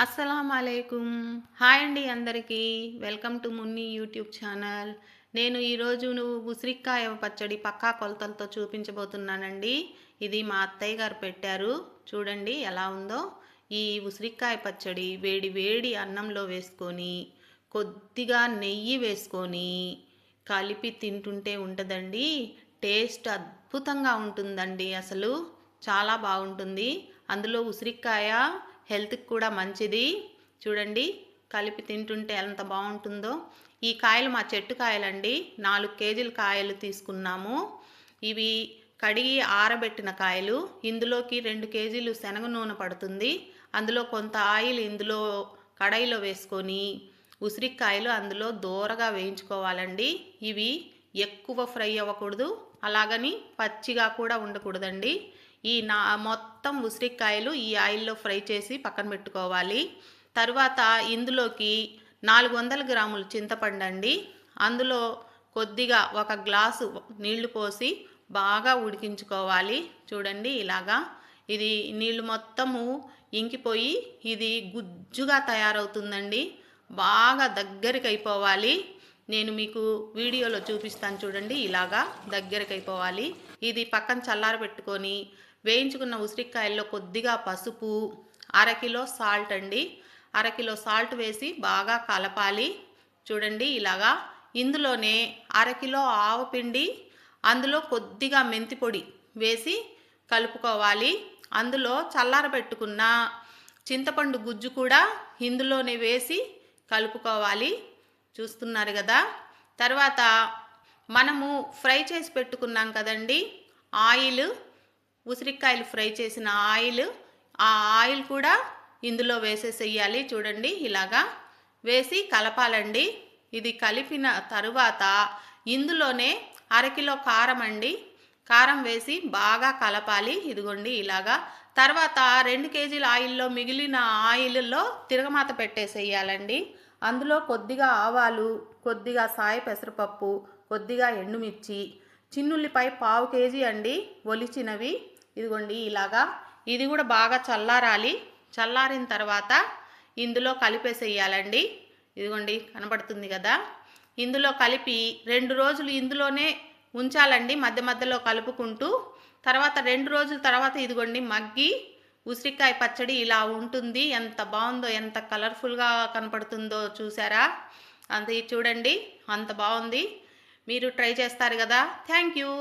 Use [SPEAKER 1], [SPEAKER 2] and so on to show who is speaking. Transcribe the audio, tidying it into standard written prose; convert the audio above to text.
[SPEAKER 1] అస్సలామలైకుం. Hi అండి అందరికీ. Welcome to Munni YouTube channel. నేను ఈరోజు ఉసిరికాయ పచ్చడి పక్కా కొలతలతో చూపించబోతున్నానండి. ఇది మా అత్తయ్య గారు పెట్టారు. చూడండి ఎలా ఉందో. ఈ ఉసిరికాయ పచ్చడి వేడి వేడి అన్నంలో వేసుకొని కొద్దిగా నెయ్యి వేసుకొని కలిపి తింటుంటే ఉంటుందండి. టేస్ట్ అద్భుతంగా ఉంటుందండి. అసలు చాలా బాగుంటుంది. అందులో ఉసిరికాయ హెల్త్కి కూడా మంచిది. చూడండి కలిపి తింటుంటే ఎంత బాగుంటుందో. ఈ కాయలు మా చెట్టు కాయలండి. 4 కేజీల కాయలు తీసుకున్నాము. ఇవి కడిగి ఆరబెట్టిన కాయలు. ఇందులోకి 2 కేజీలు శనగ నూనె పడుతుంది. అందులో కొంత ఆయిల్ ఇందులో కడాయిలో వేసుకొని ఉసిరికాయలు అందులో దూరగా వేయించుకోవాలండి. ఇవి ఎక్కువ ఫ్రై అవ్వకూడదు, అలాగని పచ్చిగా కూడా ఉండకూడదండి. ఈ మొత్తం ఉసిరికాయలు ఈ ఆయిల్లో ఫ్రై చేసి పక్కన పెట్టుకోవాలి. తర్వాత ఇందులోకి 400 గ్రాములు చింతపండు అండి. అందులో కొద్దిగా 1 గ్లాసు నీళ్లు పోసి బాగా ఉడికించుకోవాలి. చూడండి ఇలాగా. ఇది నీళ్లు మొత్తము ఇంకిపోయి ఇది గుజ్జుగా తయారవుతుందండి. బాగా దగ్గరికి అయిపోవాలి. నేను మీకు వీడియోలో చూపిస్తాను చూడండి. ఇలాగా దగ్గరికి అయిపోవాలి. ఇది పక్కన చల్లారబెట్టుకొని వేయించుకున్న ఉసిరికాయల్లో కొద్దిగా పసుపు, 1/2 కిలో సాల్ట్ అండి. 1/2 కిలో సాల్ట్ వేసి బాగా కలపాలి. చూడండి ఇలాగా. ఇందులోనే 1/2 కిలో ఆవపిండి, అందులో కొద్దిగా మెంతి పొడి వేసి కలుపుకోవాలి. అందులో చల్లారబెట్టుకున్న చింతపండు గుజ్జు కూడా ఇందులోనే వేసి కలుపుకోవాలి. చూస్తున్నారు కదా. తర్వాత మనము ఫ్రై చేసి పెట్టుకున్నాం కదండి ఆయిల్, ఉసిరికాయలు ఫ్రై చేసిన ఆయిల్, ఆ ఆయిల్ కూడా ఇందులో వేసేసేయాలి. చూడండి ఇలాగా వేసి కలపాలండి. ఇది కలిపిన తరువాత ఇందులోనే 1/2 కిలో కారం అండి. కారం వేసి బాగా కలపాలి. ఇదిగోండి ఇలాగా. తర్వాత 2 కేజీల ఆయిల్లో మిగిలిన ఆయిల్లో తిరగమాత పెట్టేసేయాలండి. అందులో కొద్దిగా ఆవాలు, కొద్దిగా సాయ పెసరపప్పు, కొద్దిగా ఎండుమిర్చి, చిన్నుల్లిపాయ 1/2 కేజీ అండి ఒలిచినవి. ఇదిగోండి ఇలాగా. ఇది కూడా బాగా చల్లారాలి. చల్లారిన తర్వాత ఇందులో కలిపేసేయాలండి. ఇదిగోండి కనబడుతుంది కదా. ఇందులో కలిపి 2 రోజులు ఇందులోనే ఉంచాలండి, మధ్య మధ్యలో కలుపుకుంటూ. తర్వాత 2 రోజుల తర్వాత ఇదిగోండి మగ్గి ఉసిరికాయ పచ్చడి ఇలా ఉంటుంది. ఎంత బాగుందో, ఎంత కలర్ఫుల్గా కనపడుతుందో చూసారా. అంత చూడండి అంత బాగుంది. మీరు ట్రై చేస్తారు కదా. Thank you.